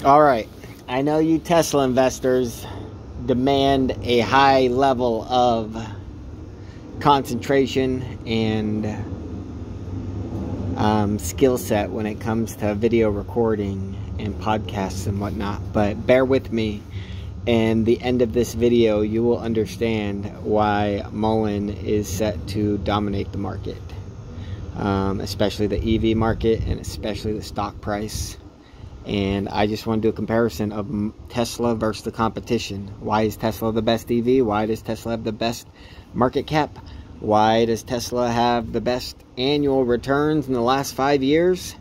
All right. I know you Tesla investors demand a high level of concentration and skill set when it comes to video recording and podcasts and whatnot. But bear with me. And the end of this video, you will understand why Mullen is set to dominate the market, especially the EV market and especially the stock price. And I just want to do a comparison of Tesla versus the competition. Why is Tesla the best EV? Why does Tesla have the best market cap? Why does Tesla have the best annual returns in the last 5 years?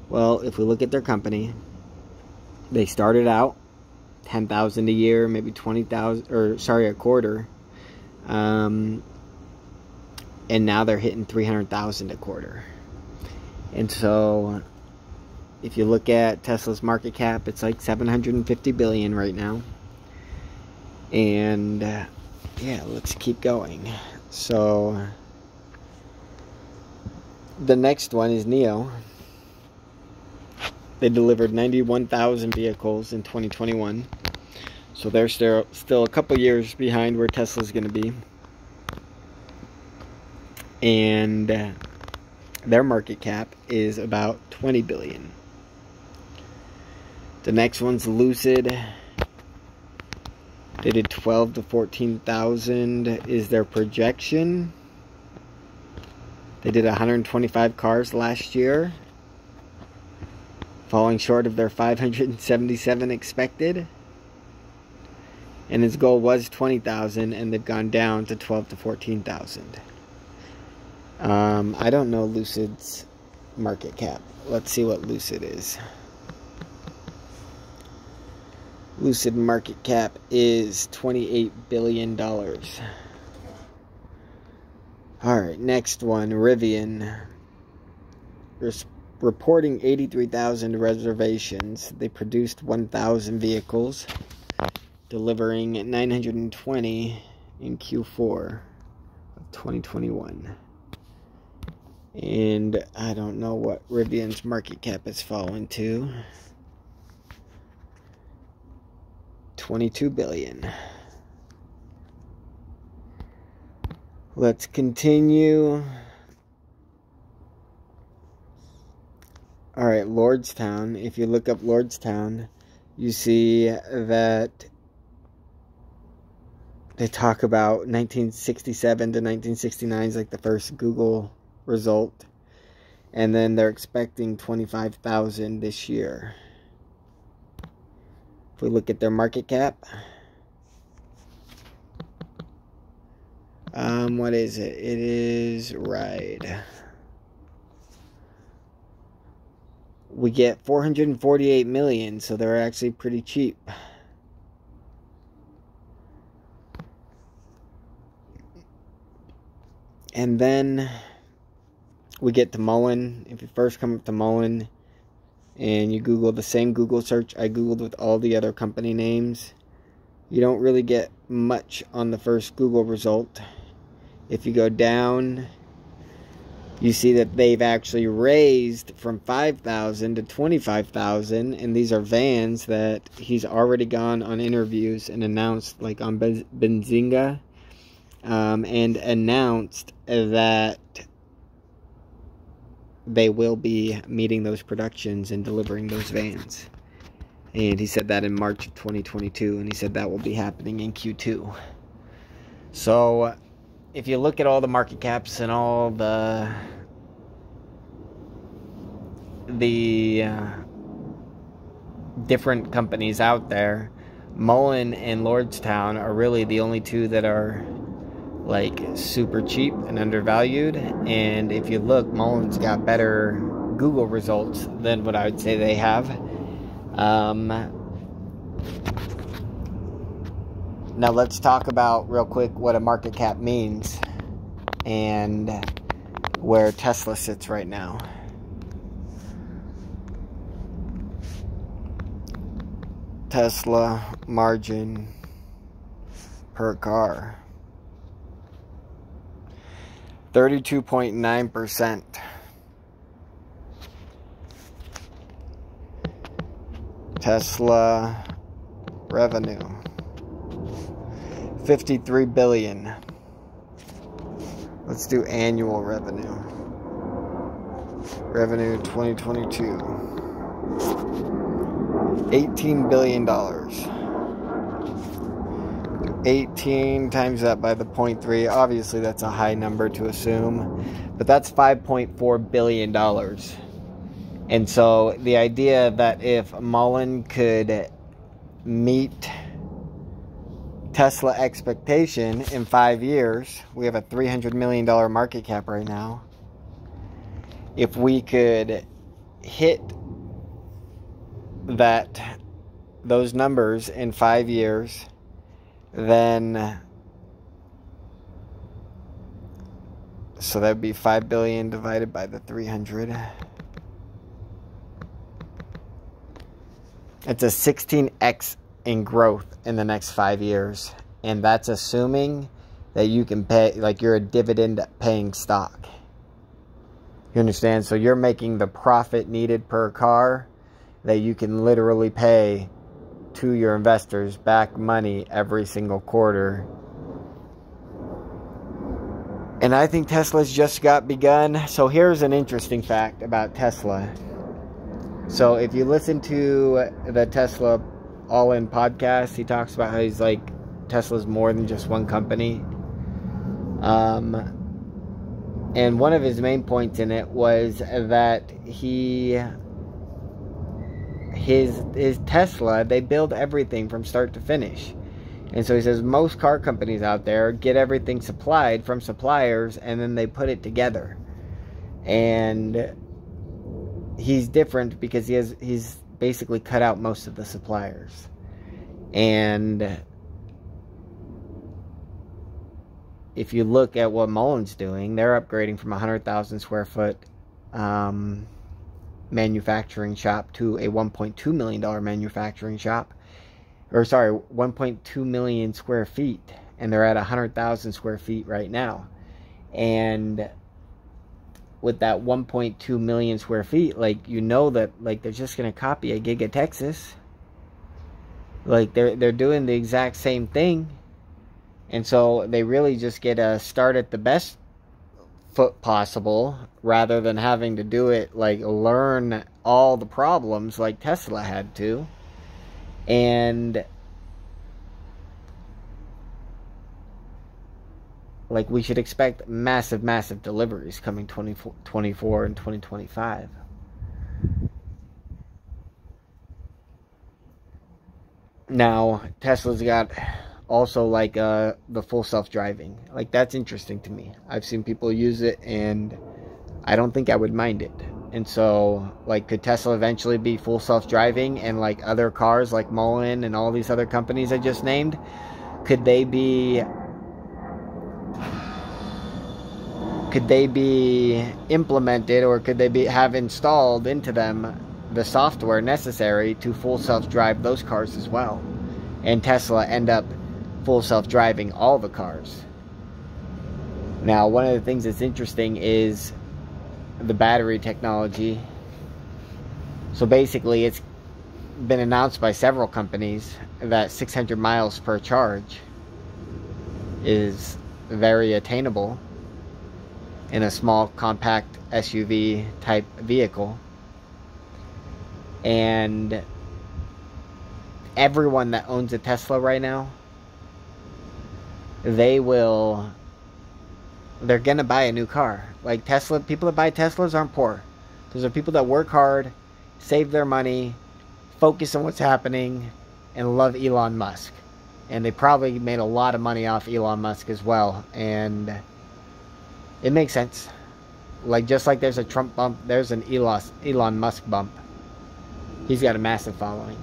Well, if we look at their company, they started out 10,000 a year, maybe 20,000, or sorry, a quarter. And now they're hitting 300,000 a quarter. And so if you look at Tesla's market cap, it's like 750 billion right now. And yeah, let's keep going. So the next one is NIO. They delivered 91,000 vehicles in 2021. So they're still a couple years behind where Tesla's going to be. And their market cap is about 20 billion. The next one's Lucid. They did 12 to 14,000 is their projection. They did 125 cars last year, falling short of their 577 expected. And his goal was 20,000, and they've gone down to 12 to 14,000. I don't know Lucid's market cap. Let's see what Lucid is. Lucid market cap is $28 billion. Alright, next one, Rivian. Reporting 83,000 reservations. They produced 1,000 vehicles, delivering 920 in Q4 of 2021. And I don't know what Rivian's market cap has fallen to. 22 billion. Let's continue. Alright, Lordstown. If you look up Lordstown, you see that they talk about 1967 to 1969 is like the first Google result. And then they're expecting 25,000 this year. If we look at their market cap, what is it? It is right. We get 448 million, so they're actually pretty cheap. And then we get to Mullen. If you first come up to Mullen and you Google the same Google search I Googled with all the other company names, you don't really get much on the first Google result. If you go down, you see that they've actually raised from 5,000 to 25,000, and these are vans that he's already gone on interviews and announced, like on Benzinga, and announced that they will be meeting those productions and delivering those vans. And he said that in March of 2022, and he said that will be happening in Q2. So if you look at all the market caps and all the different companies out there, Mullen and Lordstown are really the only two that are like super cheap and undervalued. And if you look, Mullen's got better Google results than what I would say they have. Now let's talk about real quick what a market cap means and where Tesla sits right now. Tesla margin per car, 32.9%. Tesla revenue, 53 billion. Let's do annual revenue. Revenue 2022, $18 billion. 18 times that by the 0.3. Obviously, that's a high number to assume, but that's $5.4 billion. And so the idea that if Mullen could meet Tesla expectation in 5 years, we have a $300 million market cap right now. If we could hit those numbers in 5 years, then so that would be 5 billion divided by the 300. It's a 16x in growth in the next 5 years, and that's assuming that you can pay, like, you're a dividend paying stock. You understand? So you're making the profit needed per car that you can literally pay to your investors back money every single quarter. And I think Tesla's just got begun. So here's an interesting fact about Tesla. So if you listen to the Tesla All-In podcast, he talks about how he's like, Tesla's more than just one company. And one of his main points in it was that his Tesla, they build everything from start to finish. And so he says most car companies out there get everything supplied from suppliers and then they put it together. And he's different because he's basically cut out most of the suppliers. And if you look at what Mullen's doing, they're upgrading from 100,000 square foot manufacturing shop to a $1.2 million manufacturing shop. Or sorry, 1.2 million square feet. And they're at 100,000 square feet right now. And with that 1.2 million square feet, like, you know that, like, they're just going to copy a Giga Texas. Like, they're doing the exact same thing. And so they really just get a start at the best foot possible rather than having to do it, like, learn all the problems like Tesla had to. And like, we should expect massive deliveries coming 2024 and 2025. Now, Tesla's got also, like, the full self-driving. Like, that's interesting to me. I've seen people use it, and I don't think I would mind it. And so, like, could Tesla eventually be full self-driving, and, like, other cars like Mullen and all these other companies I just named, could they be implemented, or could they have installed into them the software necessary to full self-drive those cars as well? And Tesla end up full self-driving all the cars. Now, one of the things that's interesting is the battery technology. So basically, it's been announced by several companies that 600 miles per charge is very attainable in a small compact SUV type vehicle. And everyone that owns a Tesla right now, they're gonna buy a new car. Like, Tesla, people that buy Teslas aren't poor. Those are people that work hard, save their money, focus on what's happening, and love Elon Musk. And they probably made a lot of money off Elon Musk as well. And it makes sense. Like, just like there's a Trump bump, there's an Elon Musk bump. He's got a massive following.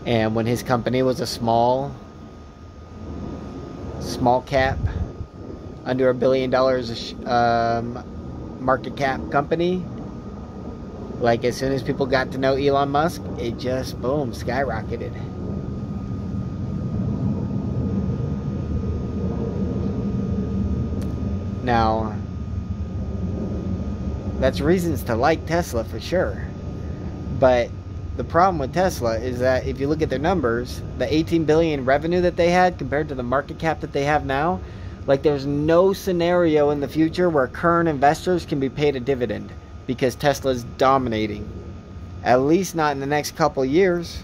And when his company was a small cap, under $1 billion market cap company, like, as soon as people got to know Elon Musk, it just, boom, skyrocketed. Now, that's reasons to like Tesla for sure. But the problem with Tesla is that if you look at their numbers, the 18 billion revenue that they had compared to the market cap that they have now, like there's no scenario in the future where current investors can be paid a dividend because Tesla's dominating. At least not in the next couple years.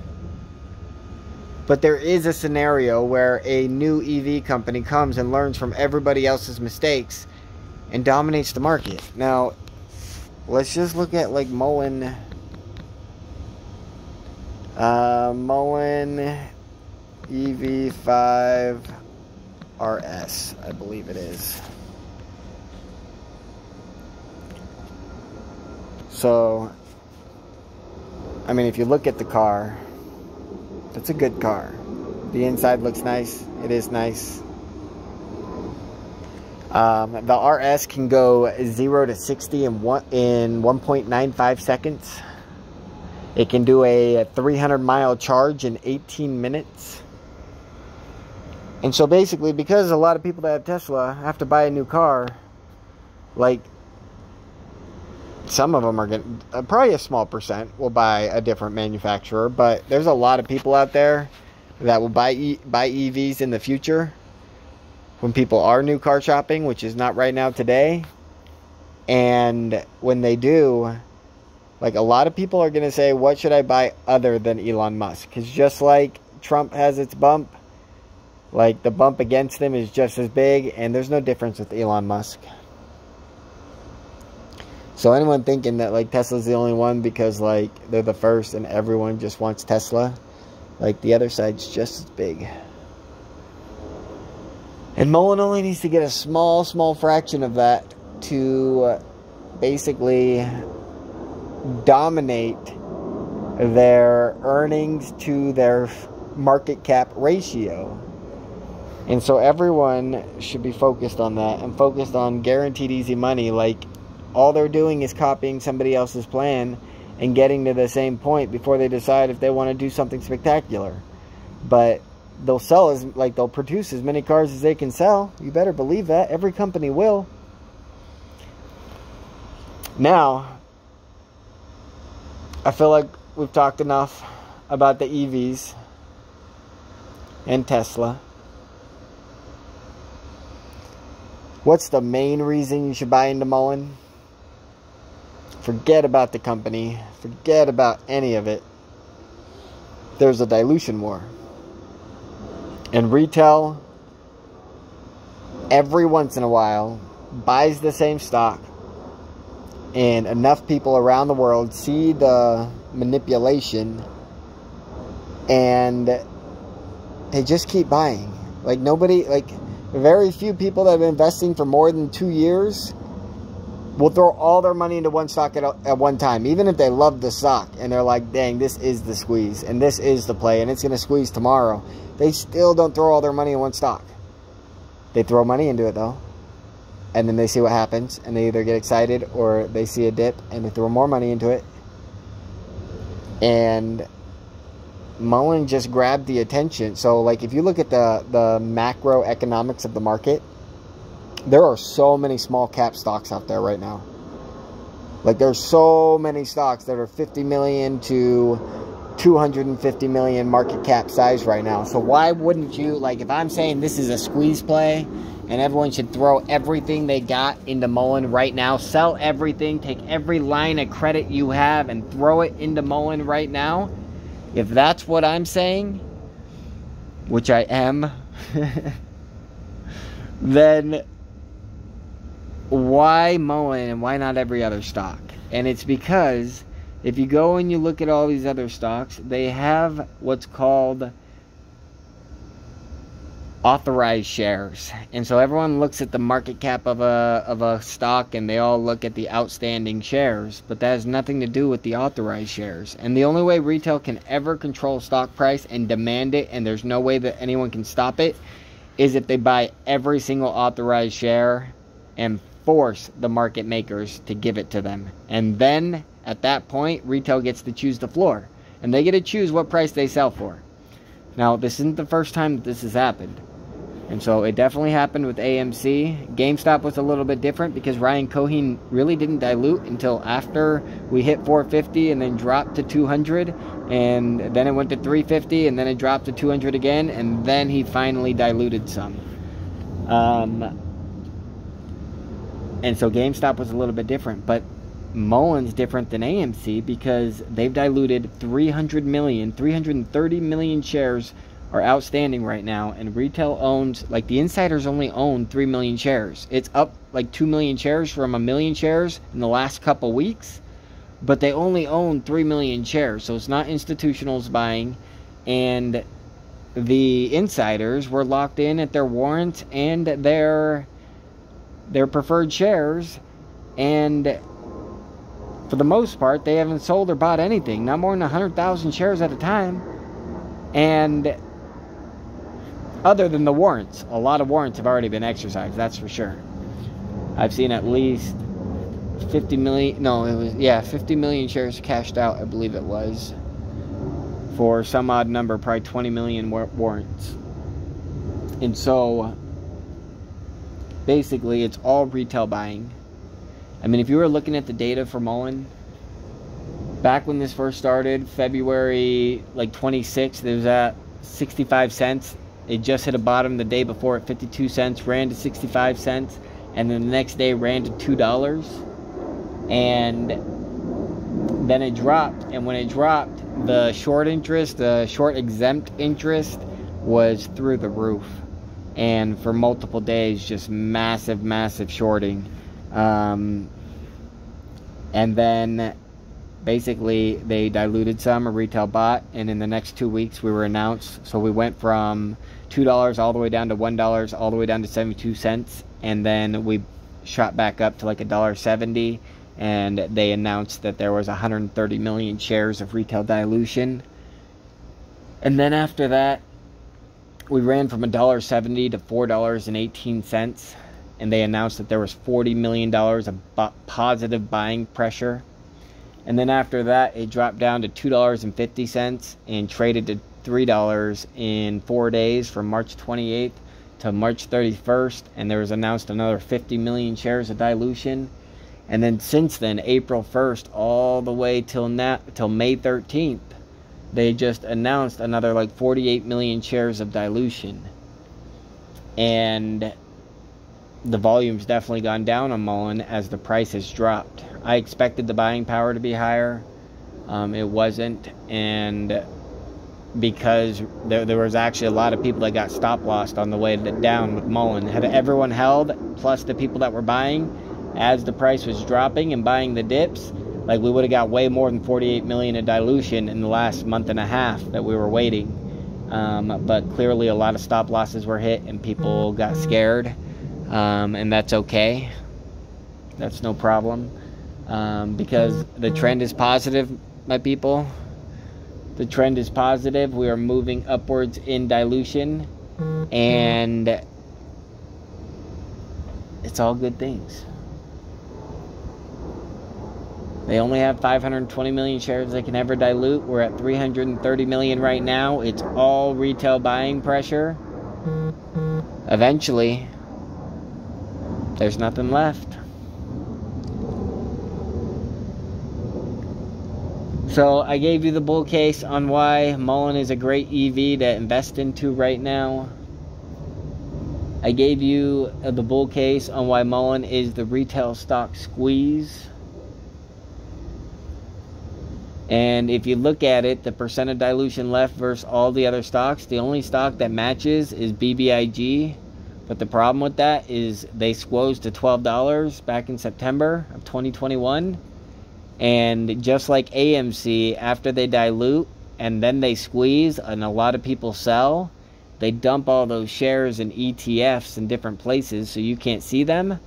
But there is a scenario where a new EV company comes and learns from everybody else's mistakes and dominates the market. Now, let's just look at like Mullen EV5 RS, I believe it is. So, I mean, if you look at the car, it's a good car. The inside looks nice. It is nice. The RS can go 0 to 60 in 1.95 seconds. It can do a 300-mile charge in 18 minutes. And so basically, because a lot of people that have Tesla have to buy a new car, like, some of them are going to, probably a small percent will buy a different manufacturer, but there's a lot of people out there that will buy EVs in the future when people are new car shopping, which is not right now today. And when they do, like, a lot of people are going to say, what should I buy other than Elon Musk? Because just like Trump has its bump, like, the bump against him is just as big, and there's no difference with Elon Musk. So anyone thinking that, like, Tesla's the only one because, like, they're the first and everyone just wants Tesla, like, the other side's just as big. And Mullen only needs to get a small fraction of that to basically dominate their earnings to their market cap ratio. And so everyone should be focused on that and focused on guaranteed easy money. Like, all they're doing is copying somebody else's plan and getting to the same point before they decide if they want to do something spectacular. But they'll sell they'll produce as many cars as they can sell. You better believe that. Every company will. Now, I feel like we've talked enough about the EVs and Tesla. What's the main reason you should buy into Mullen? Forget about the company. Forget about any of it. There's a dilution war. And retail, every once in a while, buys the same stock. And enough people around the world see the manipulation. And they just keep buying. Like, nobody, like, very few people that have been investing for more than 2 years will throw all their money into one stock at one time, even if they love the stock and they're like, dang, this is the squeeze and this is the play and it's going to squeeze tomorrow. They still don't throw all their money in one stock. They throw money into it, though, and then they see what happens, and they either get excited or they see a dip and they throw more money into it. And Mullen just grabbed the attention. So, like, if you look at the macroeconomics of the market, there are so many small cap stocks out there right now. Like, there's so many stocks that are 50 million to 250 million market cap size right now. So why wouldn't you, like, if I'm saying this is a squeeze play and everyone should throw everything they got into Mullen right now, sell everything, take every line of credit you have and throw it into Mullen right now, if that's what I'm saying, which I am, then why Mullen and why not every other stock? And it's because if you go and you look at all these other stocks, they have what's called authorized shares. And so everyone looks at the market cap of a stock and they all look at the outstanding shares, but that has nothing to do with the authorized shares. And the only way retail can ever control stock price and demand it, and there's no way that anyone can stop it, is if they buy every single authorized share and force the market makers to give it to them. And then at that point, retail gets to choose the floor, and they get to choose what price they sell for. Now, this isn't the first time that this has happened. And so it definitely happened with AMC. GameStop was a little bit different because Ryan Cohen really didn't dilute until after we hit 450 and then dropped to 200. And then it went to 350 and then it dropped to 200 again. And then he finally diluted some. And so GameStop was a little bit different. But Mullen's different than AMC because they've diluted 330 million shares are outstanding right now, and retail owns, like, the insiders only own 3 million shares. It's up like 2 million shares from 1 million shares in the last couple weeks, but they only own 3 million shares, so it's not institutionals buying, and the insiders were locked in at their warrants and their preferred shares, and for the most part, they haven't sold or bought anything, not more than 100,000 shares at a time, and other than the warrants, a lot of warrants have already been exercised, that's for sure. I've seen at least 50 million, no, it was, yeah, 50 million shares cashed out, I believe it was, for some odd number, probably 20 million warrants. And so, basically, it's all retail buying. I mean, if you were looking at the data for Mullen, back when this first started, February, like, 26th, it was at 65 cents. It just hit a bottom the day before at 52 cents, ran to 65 cents, and then the next day ran to $2. And then it dropped, and when it dropped, the short interest, the short exempt interest was through the roof. And for multiple days, just massive, massive shorting. And then basically they diluted some, a retail bought, and in the next 2 weeks we were announced. So we went from $2 all the way down to $1, all the way down to 72 cents, and then we shot back up to like $1.70, and they announced that there was 130 million shares of retail dilution. And then after that, we ran from $1.70 to $4.18, and they announced that there was $40 million of positive buying pressure. And then after that, it dropped down to $2.50 and traded to $3 in 4 days from March 28th to March 31st. And there was announced another 50 million shares of dilution. And then since then, April 1st, all the way till now, till May 13th, they just announced another like 48 million shares of dilution. And the volume's definitely gone down on Mullen as the price has dropped. I expected the buying power to be higher. It wasn't, and because there was actually a lot of people that got stop lossed on the way down with Mullen. Had everyone held, plus the people that were buying, as the price was dropping and buying the dips, like, we would have got way more than 48 million of dilution in the last month and a half that we were waiting. But clearly a lot of stop losses were hit and people got scared. And that's okay. That's no problem. Because the trend is positive, my people. The trend is positive. We are moving upwards in dilution. And it's all good things. They only have 520 million shares they can ever dilute. We're at 330 million right now. It's all retail buying pressure. Eventually, there's nothing left. So I gave you the bull case on why Mullen is a great EV to invest into right now. I gave you the bull case on why Mullen is the retail stock squeeze. And if you look at it, the percent of dilution left versus all the other stocks, the only stock that matches is BBIG. But the problem with that is they squoze to $12 back in September of 2021. And just like AMC, after they dilute and then they squeeze and a lot of people sell, they dump all those shares in ETFs in different places so you can't see them.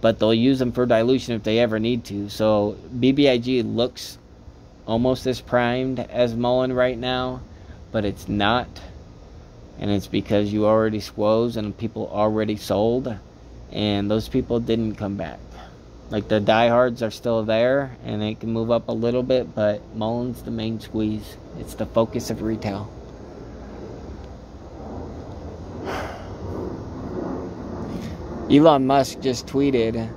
But they'll use them for dilution if they ever need to. So BBIG looks almost as primed as Mullen right now, but it's not. And it's because you already squoze and people already sold, and those people didn't come back. Like, the diehards are still there and they can move up a little bit, but Mullen's the main squeeze. It's the focus of retail. Elon Musk just tweeted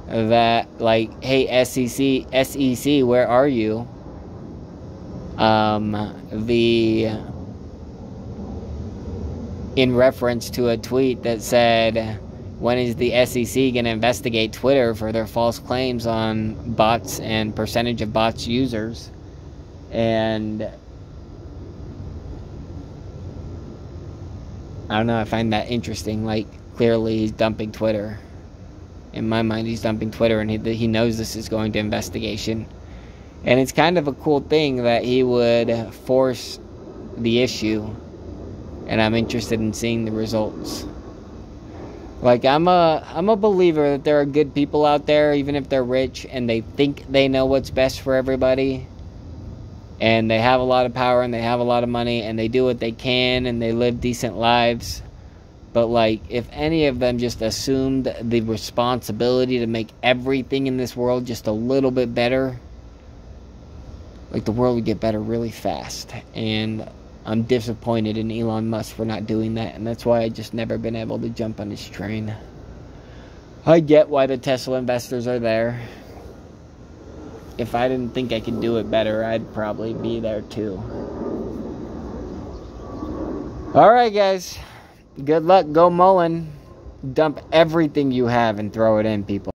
that, like, hey, SEC, where are you? In reference to a tweet that said, when is the SEC going to investigate Twitter for their false claims on bots and percentage of bots users? And I don't know, I find that interesting. Like, clearly he's dumping Twitter. In my mind, he's dumping Twitter, and he knows this is going to investigation. And it's kind of a cool thing that he would force the issue, and I'm interested in seeing the results. Like, I'm a believer that there are good people out there, even if they're rich, and they think they know what's best for everybody, and they have a lot of power, and they have a lot of money, and they do what they can, and they live decent lives. But, like, if any of them just assumed the responsibility to make everything in this world just a little bit better, like, the world would get better really fast. And I'm disappointed in Elon Musk for not doing that, and that's why I just never been able to jump on his train. I get why the Tesla investors are there. If I didn't think I could do it better, I'd probably be there too. Alright, guys. Good luck. Go Mullen. Dump everything you have and throw it in, people.